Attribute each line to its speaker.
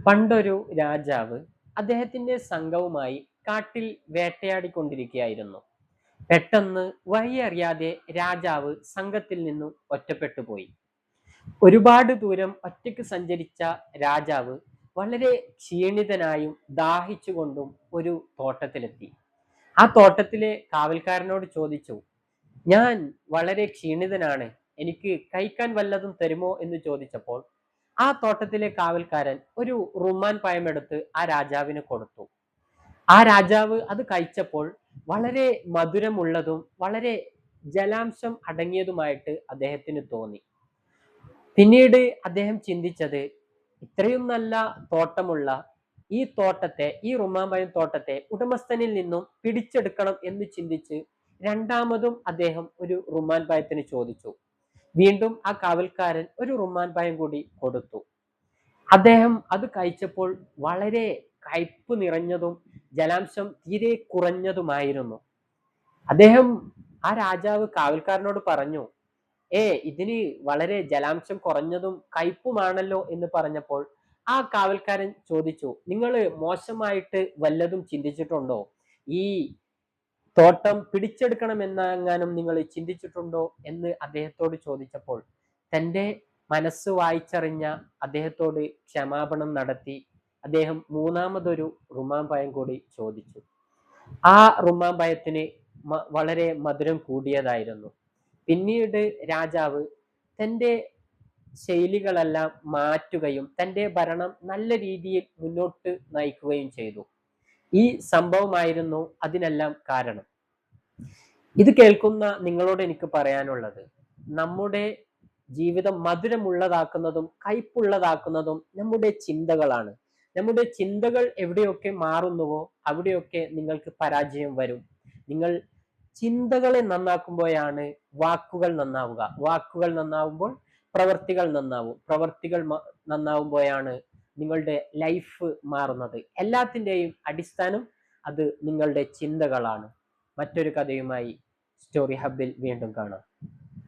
Speaker 1: പണ്ടൊരു രാജാവ് അദ്ദേഹത്തിന്റെ സംഘവുമായി കാട്ടിൽ വേട്ടയാടിക്കൊണ്ടിരിക്കുകയായിരുന്നു. പെട്ടെന്ന് വഴിയറിയാതെ രാജാവ് സംഘത്തിൽ നിന്നും ഒറ്റപ്പെട്ടു പോയി. ഒരുപാട് ദൂരം ഒറ്റയ്ക്ക് സഞ്ചരിച്ച രാജാവ് വളരെ ക്ഷീണിതനായും ദാഹിച്ചുകൊണ്ടും ഒരു തോട്ടത്തിലെത്തി. ആ തോട്ടത്തിലെ കാവൽക്കാരനോട് ചോദിച്ചു, ഞാൻ വളരെ ക്ഷീണിതനാണ്, എനിക്ക് കഴിക്കാൻ വല്ലതും തരുമോ എന്ന് ചോദിച്ചപ്പോൾ ആ തോട്ടത്തിലെ കാവൽക്കാരൻ ഒരു റുമ്മാൻ പഴമെടുത്ത് ആ രാജാവിന് കൊടുത്തു. ആ രാജാവ് അത് കഴിച്ചപ്പോൾ വളരെ മധുരമുള്ളതും വളരെ ജലാംശം അടങ്ങിയതുമായിട്ട് അദ്ദേഹത്തിന് തോന്നി. പിന്നീട് അദ്ദേഹം ചിന്തിച്ചത്, ഇത്രയും നല്ല തോട്ടമുള്ള ഈ റുമ്മാമ്പഴം തോട്ടത്തെ ഉടമസ്ഥനിൽ നിന്നും പിടിച്ചെടുക്കണം എന്ന് ചിന്തിച്ച് രണ്ടാമതും അദ്ദേഹം ഒരു റുമ്മാൻ പഴത്തിന് ചോദിച്ചു. വീണ്ടും ആ കാവൽക്കാരൻ ഒരു റുമ്മാൻ പഴം കൂടി കൊടുത്തു. അദ്ദേഹം അത് കഴിച്ചപ്പോൾ വളരെ കയ്പ് നിറഞ്ഞതും ജലാംശം തീരെ കുറഞ്ഞതുമായിരുന്നു. അദ്ദേഹം ആ രാജാവ് കാവൽക്കാരനോട് പറഞ്ഞു, ഇതിന് വളരെ ജലാംശം കുറഞ്ഞതും കയ്പുമാണല്ലോ എന്ന് പറഞ്ഞപ്പോൾ ആ കാവൽക്കാരൻ ചോദിച്ചു, നിങ്ങൾ മോശമായിട്ട് വല്ലതും ചിന്തിച്ചിട്ടുണ്ടോ? ഈ തോട്ടം പിടിച്ചെടുക്കണമെന്നെങ്ങാനും നിങ്ങൾ ചിന്തിച്ചിട്ടുണ്ടോ എന്ന് അദ്ദേഹത്തോട് ചോദിച്ചപ്പോൾ തൻ്റെ മനസ്സ് വായിച്ചറിഞ്ഞ അദ്ദേഹത്തോട് ക്ഷമാപണം നടത്തി അദ്ദേഹം മൂന്നാമതൊരു റുമാൻ പഴം കൂടി ചോദിച്ചു. ആ റുമാൻ പഴത്തിന് വളരെ മധുരം കൂടിയതായിരുന്നു. പിന്നീട് രാജാവ് തൻ്റെ ശൈലികളെല്ലാം മാറ്റുകയും തൻ്റെ ഭരണം നല്ല രീതിയിൽ മുന്നോട്ട് നയിക്കുകയും ചെയ്തു. ഈ സംഭവമായിരുന്നു അതിനെല്ലാം കാരണം. ഇത് കേൾക്കുന്ന നിങ്ങളോട് എനിക്ക് പറയാനുള്ളത്, നമ്മുടെ ജീവിതം മധുരമുള്ളതാക്കുന്നതും കയ്പുള്ളതാക്കുന്നതും നമ്മുടെ ചിന്തകളാണ്. നമ്മുടെ ചിന്തകൾ എവിടെയൊക്കെ മാറുന്നുവോ അവിടെയൊക്കെ നിങ്ങൾക്ക് പരാജയം വരും. നിങ്ങൾ ചിന്തകളെ നന്നാക്കുമ്പോഴാണ് വാക്കുകൾ നന്നാവുക. വാക്കുകൾ നന്നാവുമ്പോൾ പ്രവർത്തികൾ നന്നാവും. പ്രവർത്തികൾ നന്നാവുമ്പോഴാണ് നിങ്ങളുടെ ലൈഫ് മാറുന്നത്. എല്ലാത്തിൻ്റെയും അടിസ്ഥാനം അത് നിങ്ങളുടെ ചിന്തകളാണ്. മറ്റൊരു കഥയുമായി സ്റ്റോറി ഹബ്ബിൽ വീണ്ടും കാണാം.